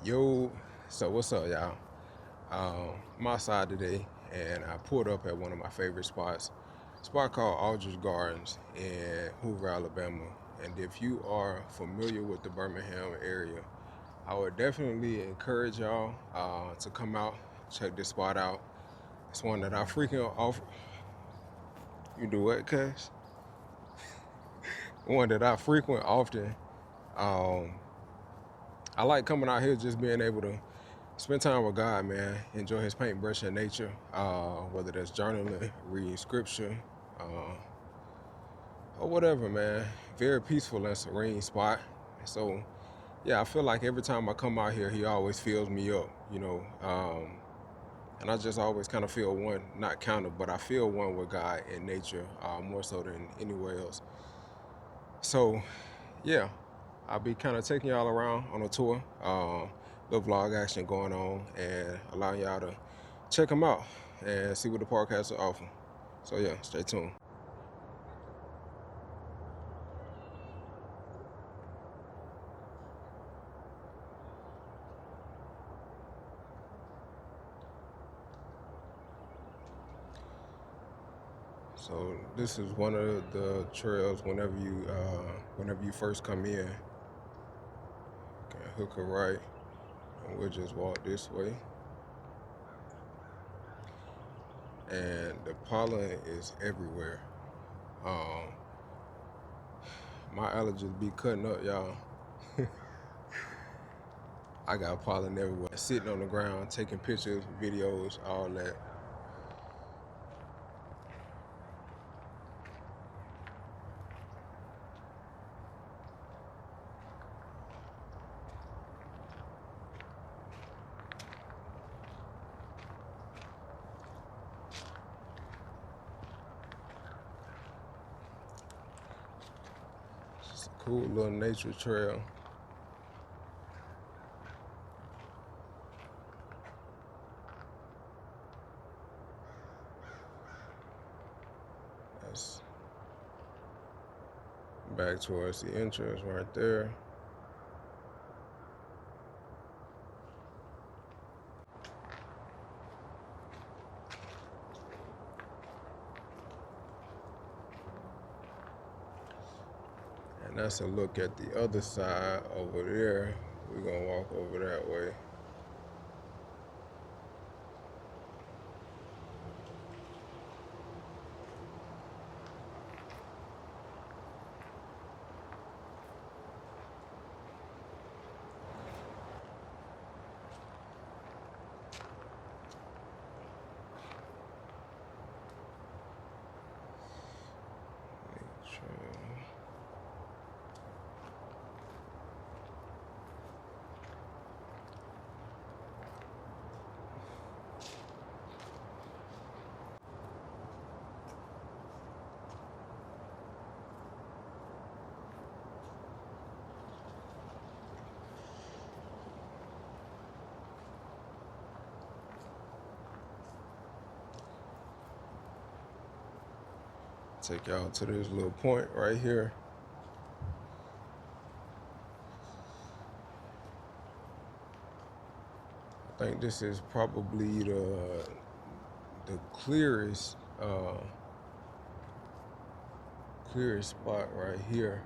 Yo, so what's up, y'all? I'm outside today, and I pulled up at one of my favorite spots, a spot called Aldridge Gardens in Hoover, Alabama. And if you are familiar with the Birmingham area, I would definitely encourage y'all to come out, check this spot out. It's one that I frequent off. You do what, cuz? One that I frequent often. Um, I like coming out here just being able to spend time with God, man. Enjoy His paintbrush and nature, whether that's journaling, reading scripture, uh, or whatever, man. Very peaceful and serene spot. So, yeah, I feel like every time I come out here, He always fills me up, and I just always kind of feel one, not counted, but I feel one with God and nature more so than anywhere else. So, yeah, I'll be kind of taking y'all around on a tour, little vlog action going on, and allowing y'all to check them out and see what the park has to offer. So yeah, stay tuned. So this is one of the trails whenever you first come in. Okay, hook a right, and we'll just walk this way. And the pollen is everywhere. Um, my allergies be cutting up, y'all. I got pollen everywhere. Sitting on the ground, taking pictures, videos, all that. It's just a cool little nature trail. That's back towards the entrance right there. And that's a look at the other side over there. We're gonna walk over that way. Take y'all to this little point right here. I think this is probably the clearest spot right here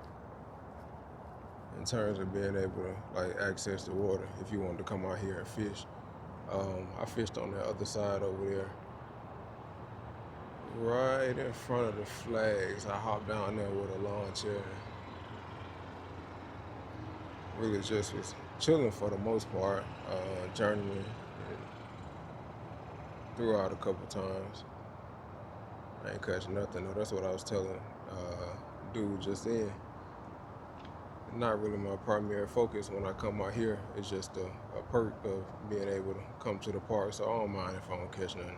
in terms of being able to like access the water if you wanted to come out here and fish. I fished on the other side over there, right in front of the flags. I hopped down there with a lawn chair. Really just was chilling for the most part, journeying throughout a couple times. I ain't catch nothing though. That's what I was telling dude just then. Not really my primary focus when I come out here. It's just a perk of being able to come to the park, so I don't mind if I don't catch nothing.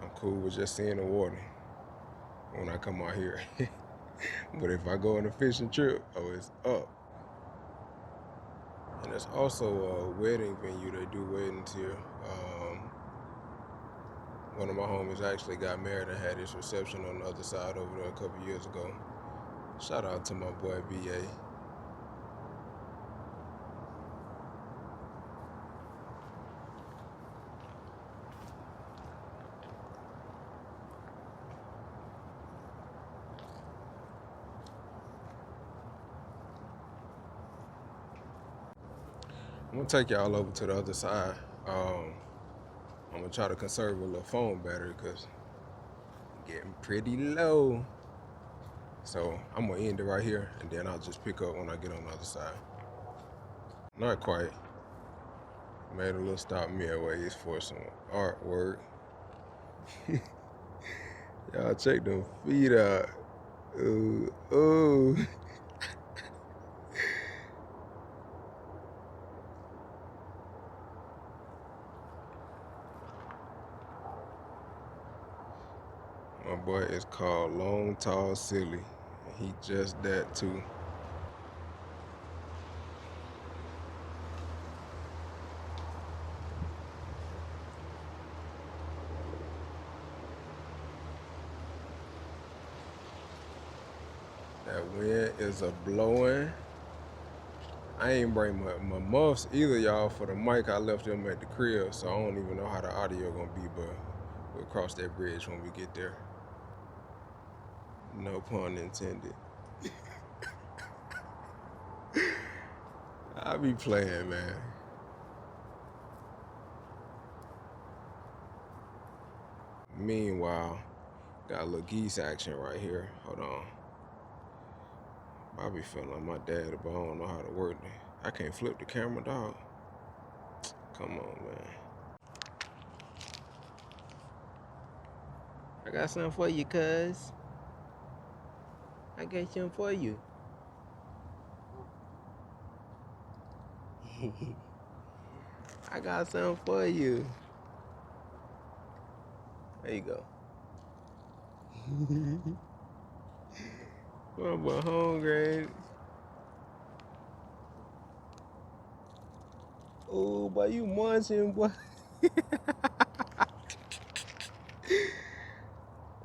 I'm cool with just seeing the water when I come out here. But if I go on a fishing trip, oh, it's up. And there's also a wedding venue. They do weddings here. One of my homies actually got married and had his reception on the other side over there a couple years ago. Shout out to my boy BA. I'm gonna take y'all over to the other side. I'm gonna try to conserve a little phone battery because I'm getting pretty low. So I'm gonna end it right here and then I'll just pick up when I get on the other side. Not quite. Made a little stop midways for some artwork. Y'all check them feet out. Ooh, ooh. My boy is called Long Tall Silly. He just that too. That wind is a blowing. I ain't bring my muffs either, y'all, for the mic. I left them at the crib, so I don't even know how the audio gonna be, but we'll cross that bridge when we get there. No pun intended. I be playing, man. Meanwhile, got a little geese action right here. Hold on. I be feeling like my dad, but I don't know how to work it. I can't flip the camera, dog. Come on, man. I got something for you, cuz. I got something for you. I got something for you. There you go. My boy hungry. Oh, boy, you munching, boy.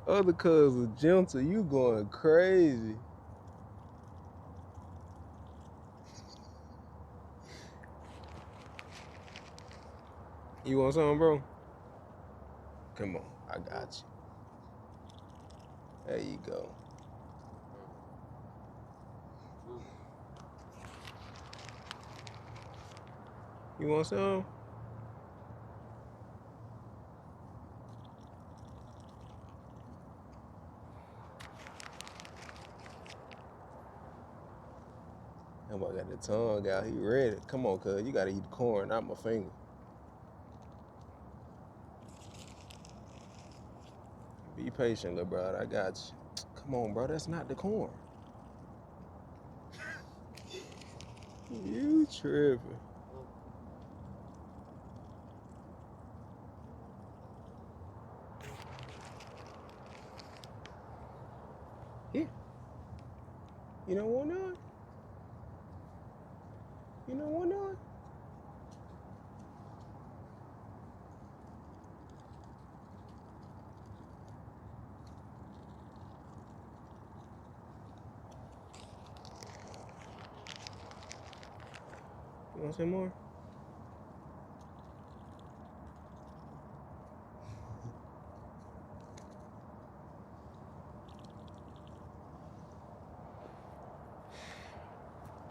Other cuz are gentle. You going crazy. You want something, bro? Come on, I got you. There you go. You want some? That boy got the tongue out. He ready. Come on, cuz. You gotta eat the corn, not my finger. Be patient, little brother. I got you. Come on, bro. That's not the corn. You tripping. Here. You don't want none? You don't want none? You want some more?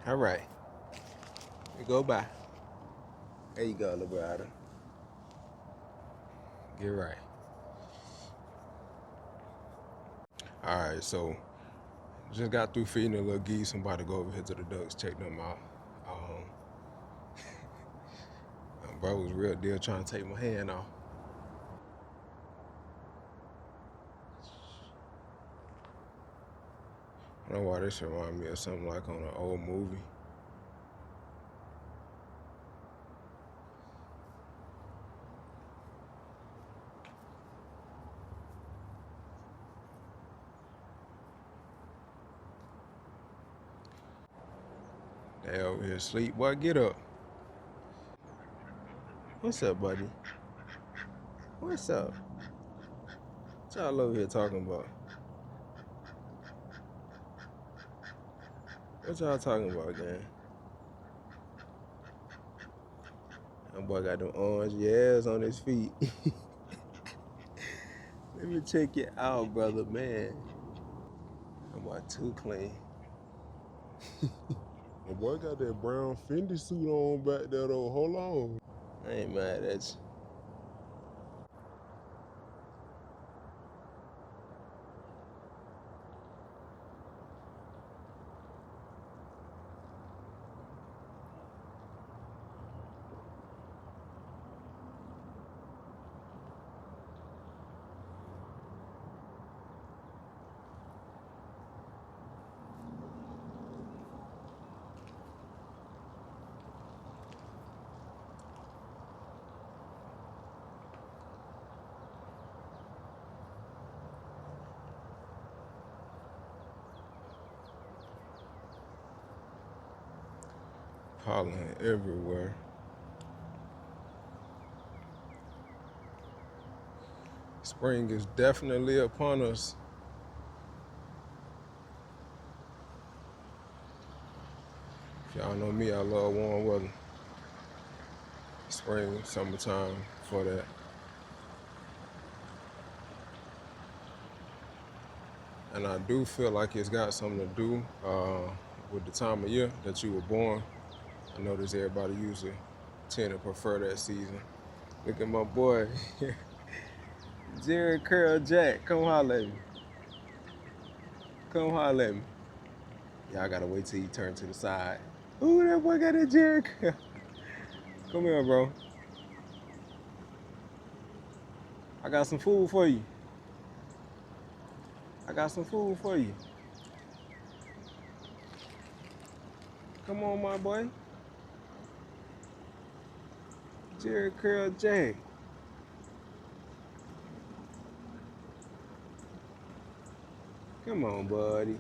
All right. You go by. There you go, little brother. Get right. All right, so just got through feeding the little geese. I'm about to go over here to the ducks, check them out. Bro was real deal trying to take my hand off. I don't know why this remind me of something like on an old movie. They over here asleep. Boy, get up. What's up, buddy? What's up? What y'all over here talking about? What y'all talking about, gang? That boy got them orange ass on his feet. Let me check it out, brother, man. That boy too clean. My boy got that brown Fendi suit on back there, though. Hold on. I ain't mad at you. Pollen everywhere. Spring is definitely upon us. If y'all know me, I love warm weather. Spring, summertime, for that. And I do feel like it's got something to do with the time of year that you were born. I notice everybody usually tend to prefer that season. Look at my boy, Jerry Curl Jack. Come holler at me. Come holler at me. Y'all gotta wait till he turn to the side. Ooh, that boy got that Jerry Curl. Come here, bro. I got some food for you. I got some food for you. Come on, my boy. Jerry Curl Jack. Come on, buddy.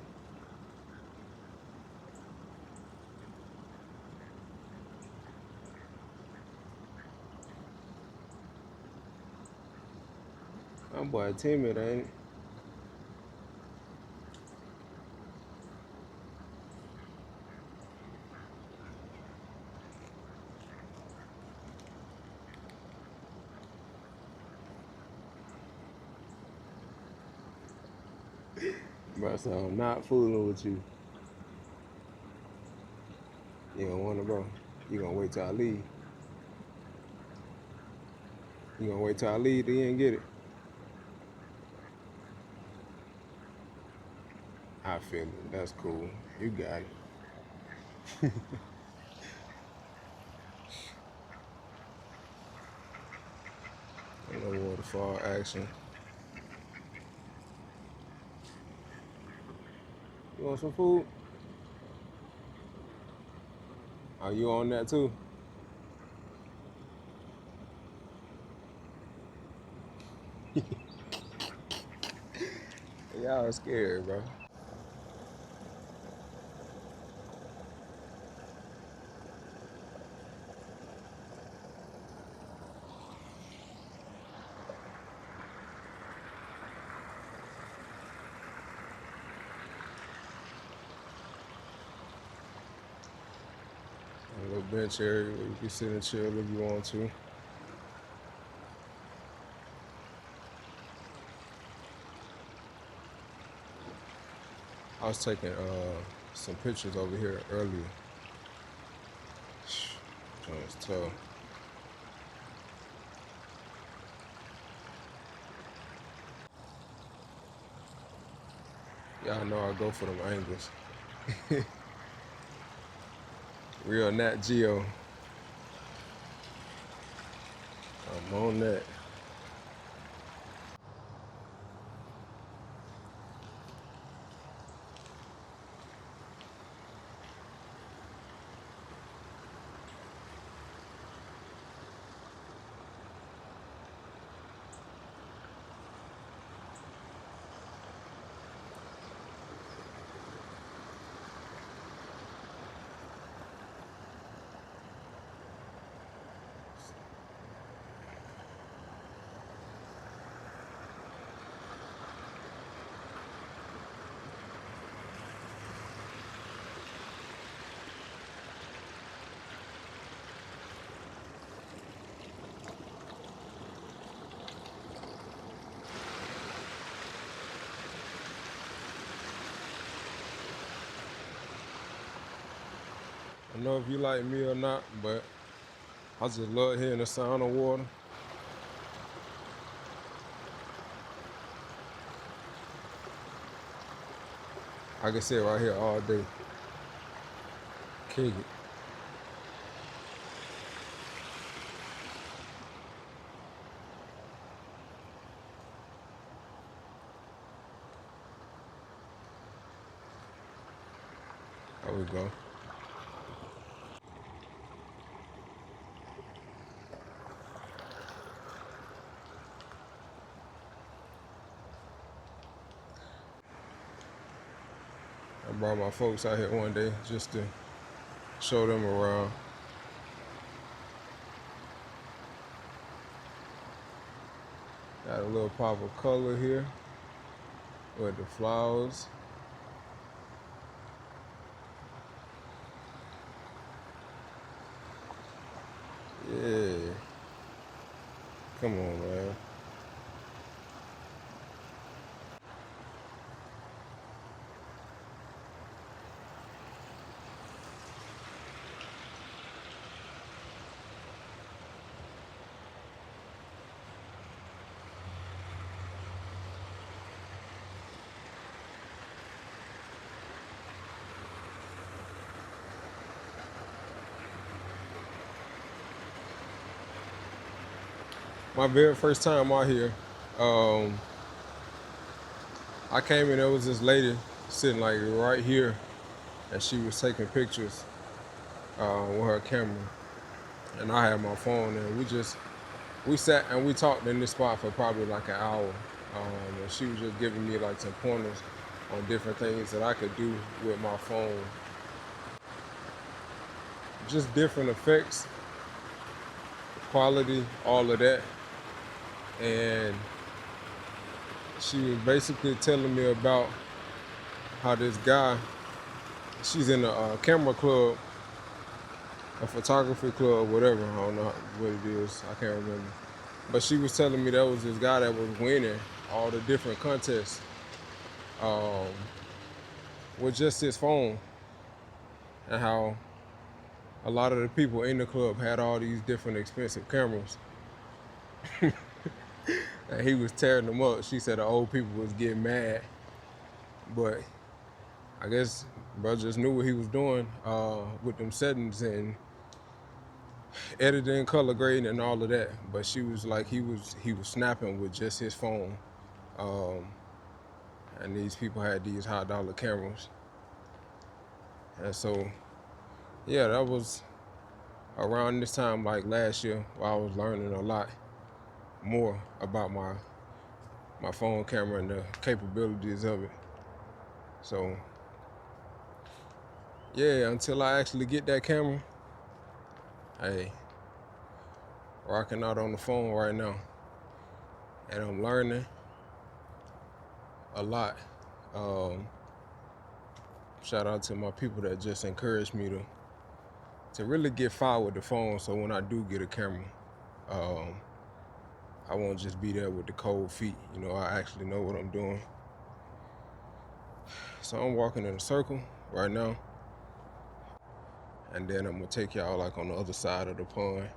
My boy timid, ain't it? Bro, so I'm not fooling with you. You don't want to, bro. You gonna wait till I leave. You gonna wait till I leave till you ain't get it. I feel it. That's cool. You got it. A little waterfall action. You want some food? Are you on that too? Y'all are scared, bro. A little bench area where you can sit and chill if you want to. I was taking some pictures over here earlier. It's tough. Y'all know I go for them angles. Real Nat Geo. I'm on that. I don't know if you like me or not, but I just love hearing the sound of water. I can sit right here all day, kick it. There we go. I brought my folks out here one day just to show them around. Got a little pop of color here with the flowers. Yeah. Come on, man. My very first time out here, um, I came in, there was this lady sitting like right here, and she was taking pictures with her camera, and I had my phone, and we sat and we talked in this spot for probably like an hour, and she was just giving me like some pointers on different things that I could do with my phone, just different effects, quality, all of that, and she was basically telling me about how this guy, she's in a camera club, a photography club, whatever. I don't know what it is. I can't remember. But she was telling me there was this guy that was winning all the different contests um, with just his phone, and how a lot of the people in the club had all these different expensive cameras, and he was tearing them up. She said the old people was getting mad, but I guess bro just knew what he was doing with them settings and editing, color grading, and all of that. But she was like, he was snapping with just his phone, um, and these people had these high dollar cameras, and so yeah, that was around this time like last year where I was learning a lot more about my phone camera and the capabilities of it. So yeah, until I actually get that camera, hey, rocking out on the phone right now, and I'm learning a lot. Um, Shout out to my people that just encouraged me to really get far with the phone. So when I do get a camera, um, I won't just be there with the cold feet. You know, I actually know what I'm doing. So I'm walking in a circle right now, and then I'm gonna take y'all like on the other side of the pond.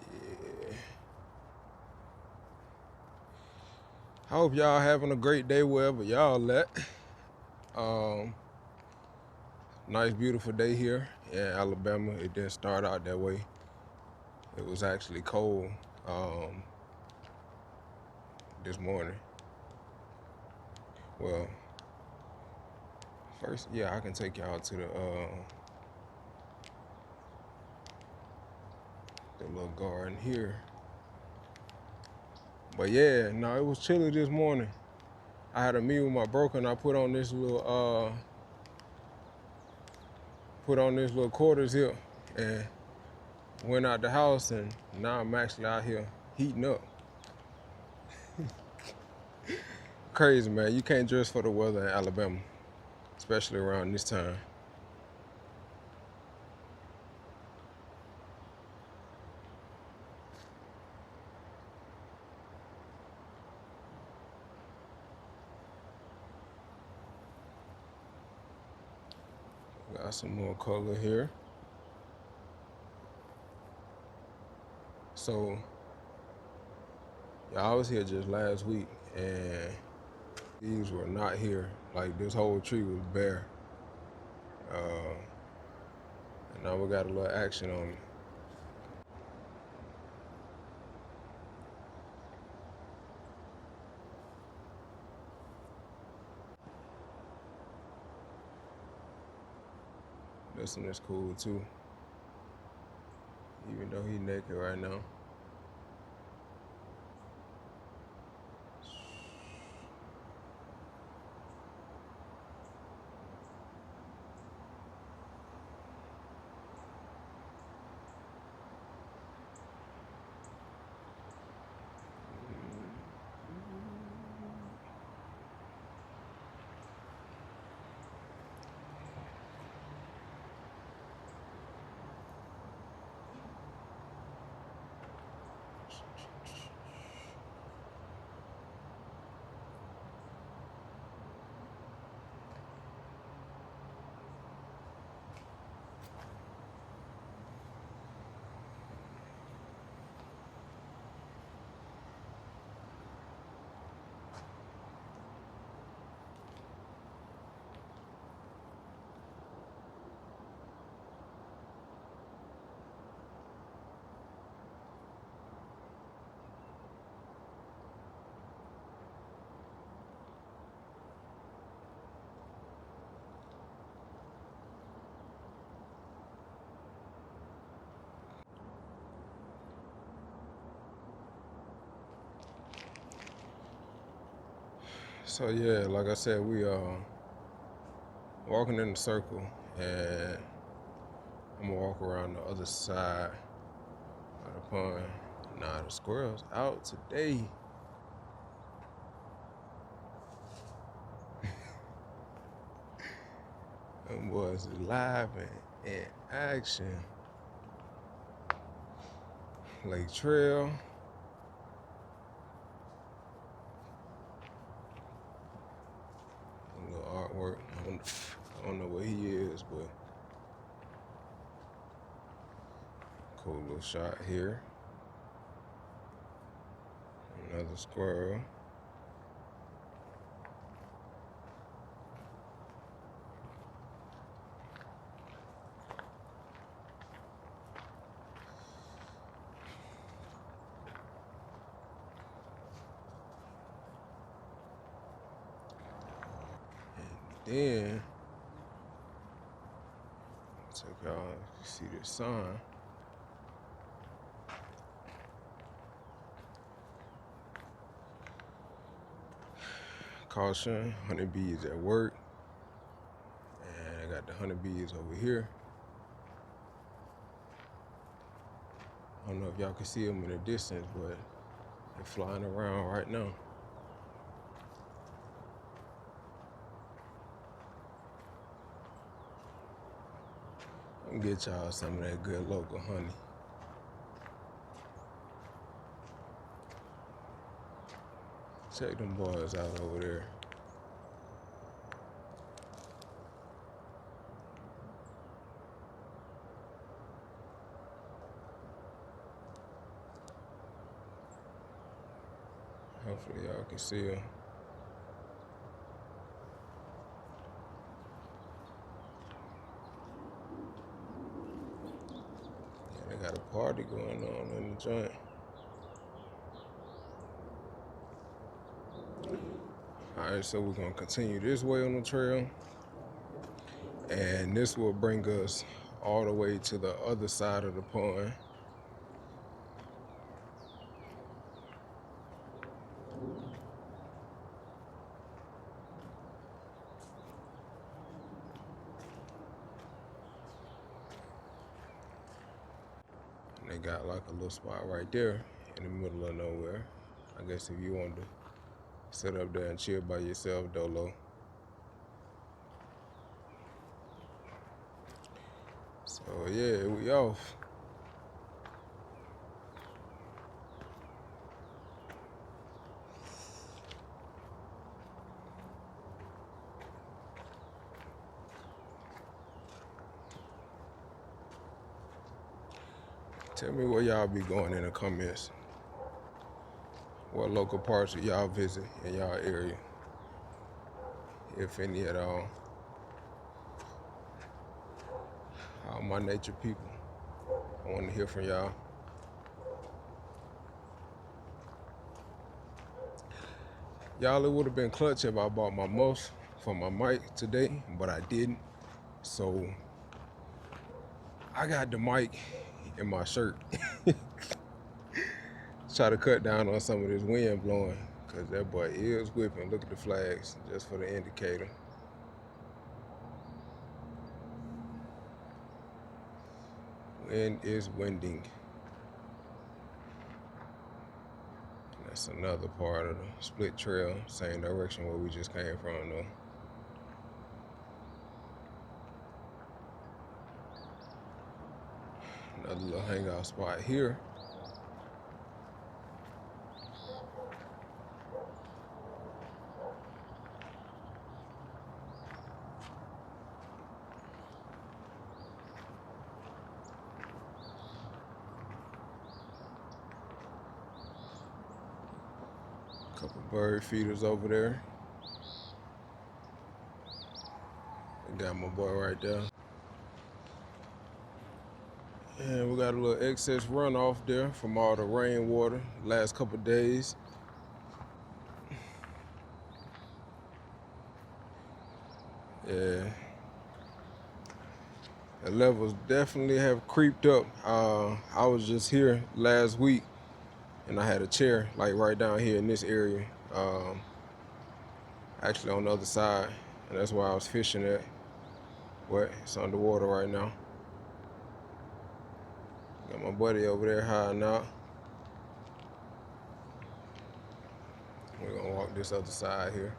Yeah. I hope y'all having a great day wherever y'all at. Um, Nice, beautiful day here in Alabama. It didn't start out that way. It was actually cold this morning. Well, first, yeah, I can take y'all to the little garden here. But yeah, no, it was chilly this morning. I had a meal with my broker, and I put on this little quarters here, and went out the house, and now I'm actually out here heating up. Crazy, man. You can't dress for the weather in Alabama, especially around this time. Got some more color here. So I was here just last week and these were not here. Like this whole tree was bare. And now we got a little action on it. This one is cool too. Even though he's naked right now. So yeah, like I said, we walking in a circle, and I'm gonna walk around the other side of the pond. Nah, the squirrel's out today. Them boys is live and in action. Lake Trail. A little artwork. I don't know what he is, but cool little shot here. Another squirrel. And then, check out, you see this sign. Caution, honeybees at work. And I got the honeybees over here. I don't know if y'all can see them in the distance, but they're flying around right now. I'm gonna get y'all some of that good local honey. Check them boys out over there. Hopefully y'all can see them. Yeah, they got a party going on in the joint. Alright, so we're gonna continue this way on the trail. And this will bring us all the way to the other side of the pond. And they got like a little spot right there in the middle of nowhere. I guess if you wanted to sit up there and chill by yourself, dolo. So yeah, we off. Tell me where y'all be going in the comments. What local parts of y'all visit in y'all area, if any at all. All my nature people, I want to hear from y'all. Y'all, it would have been clutch if I bought my mouse for my mic today, but I didn't. So I got the mic in my shirt. Try to cut down on some of this wind blowing, because that boy is whipping. Look at the flags, just for the indicator. Wind is winding. That's another part of the split trail, same direction where we just came from though. Another little hangout spot here. Couple bird feeders over there. Got my boy right there. And we got a little excess runoff there from all the rainwater last couple days. Yeah. The levels definitely have creeped up. I was just here last week and I had a chair like right down here in this area. Actually on the other side. And that's where I was fishing at. But it's underwater right now. Got my buddy over there hiding out. We're gonna walk this other side here.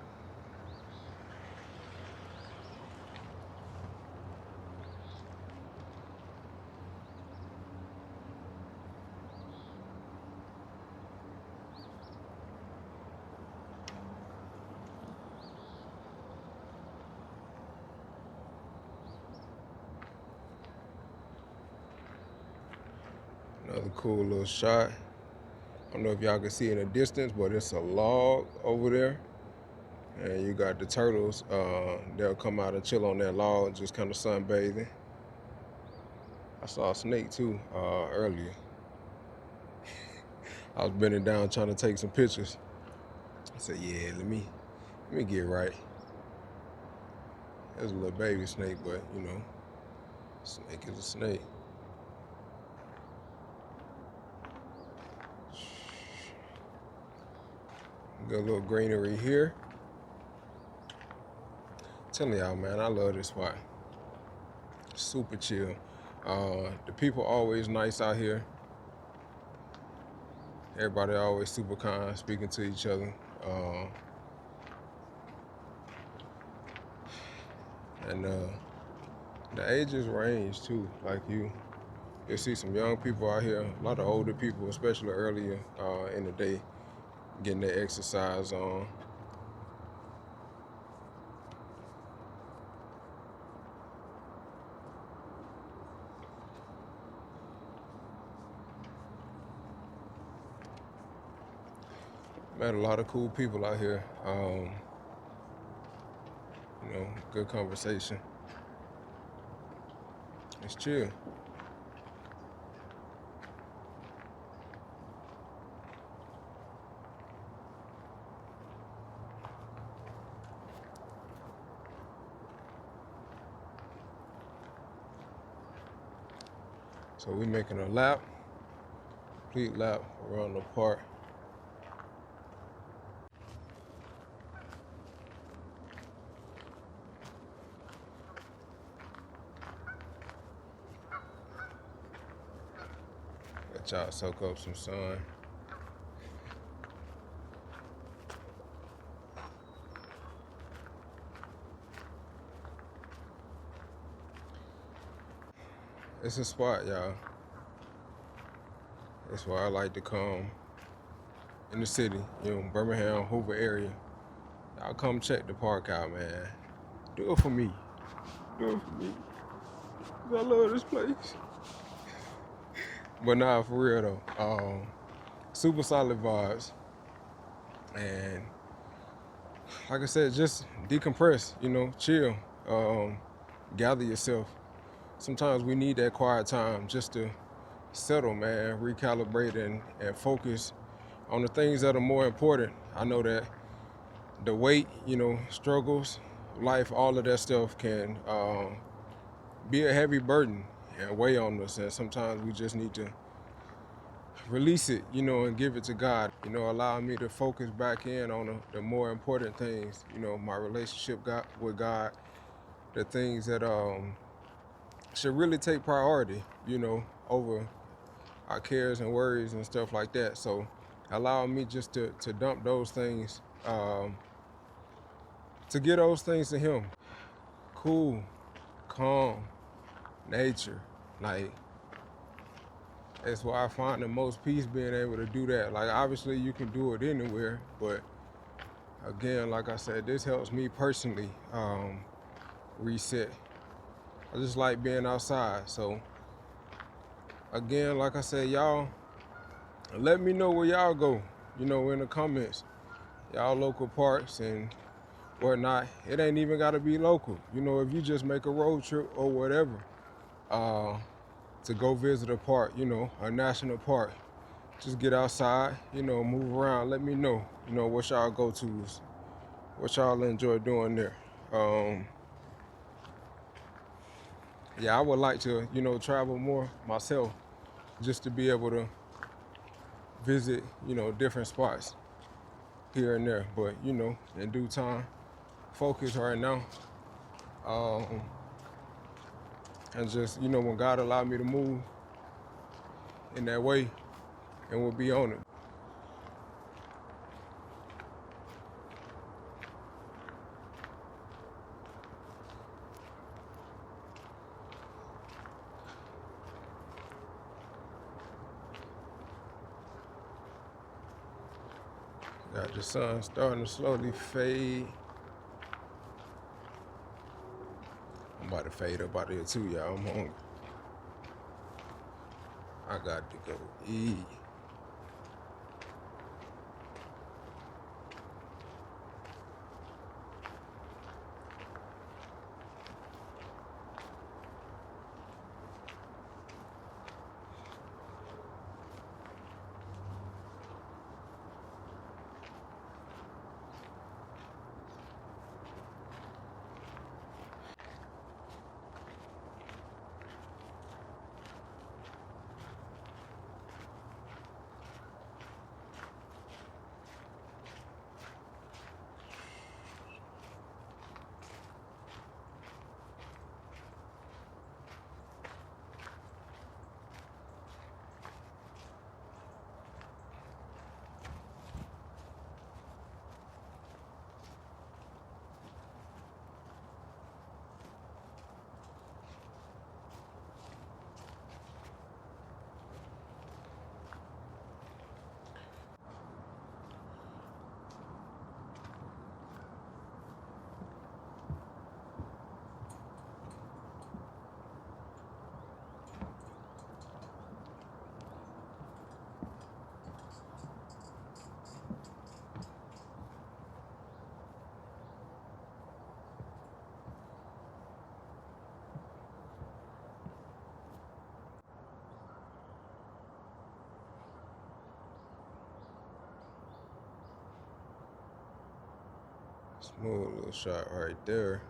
Another cool little shot. I don't know if y'all can see in the distance, but it's a log over there. And you got the turtles. They'll come out and chill on that log, just kind of sunbathing. I saw a snake too earlier. I was bending down trying to take some pictures. I said, yeah, let me get right. There's a little baby snake, but you know, snake is a snake. Got a little greenery here. Telling y'all, man, I love this spot. Super chill. The people always nice out here. Everybody always super kind, speaking to each other. And the ages range too. Like you see some young people out here, a lot of older people, especially earlier in the day, getting their exercise on. Met a lot of cool people out here. You know, good conversation. It's chill. So we're making a lap, complete lap around the park. Let y'all soak up some sun. It's a spot, y'all. That's why I like to come in the city, you know, Birmingham, Hoover area. Y'all come check the park out, man. Do it for me. Do it for me. 'Cause I love this place. But nah, for real though. Super solid vibes. And like I said, just decompress, chill, gather yourself. Sometimes we need that quiet time just to settle, man, recalibrate and focus on the things that are more important. I know that the weight, struggles, life, all of that stuff can be a heavy burden and weigh on us. And sometimes we just need to release it, and give it to God, allow me to focus back in on the more important things, my relationship with God, the things that should really take priority, over our cares and worries and stuff like that. So allow me just to dump those things, to get those things to Him. Cool, calm, nature. Like, that's why I find the most peace being able to do that. Like, obviously you can do it anywhere, but again, like I said, this helps me personally reset. I just like being outside. So again, like I said, y'all, let me know where y'all go, in the comments. Y'all local parks and whatnot. It ain't even gotta be local. If you just make a road trip or whatever, to go visit a park, a national park. Just get outside, move around. Let me know, what y'all go-tos, what y'all enjoy doing there. Yeah, I would like to, travel more myself, just to be able to visit, different spots here and there. But, in due time, focus right now. And just, when God allowed me to move in that way, and we'll be on it. Got the sun starting to slowly fade. I'm about to fade up out here too, y'all. I'm hungry. I got to go eat. Smooth little shot right there.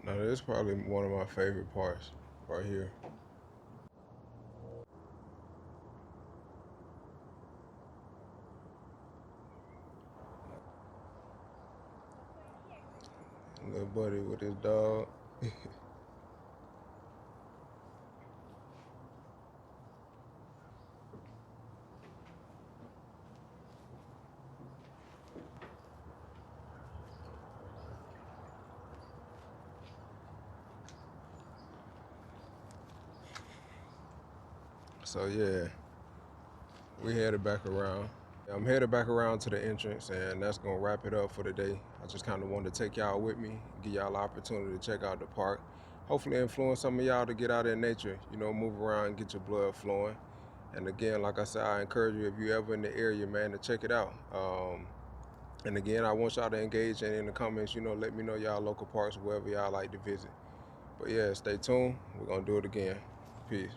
Now this is probably one of my favorite parts right here. Little buddy with his dog. So yeah, we headed back around. I'm headed back around to the entrance, and that's gonna wrap it up for the day. I just kind of wanted to take y'all with me, give y'all the opportunity to check out the park. Hopefully influence some of y'all to get out in nature, move around and get your blood flowing. And again, like I said, I encourage you, if you ever in the area, man, to check it out. And again, I want y'all to engage in the comments, let me know y'all local parks, wherever y'all like to visit. But yeah, stay tuned. We're gonna do it again. Peace.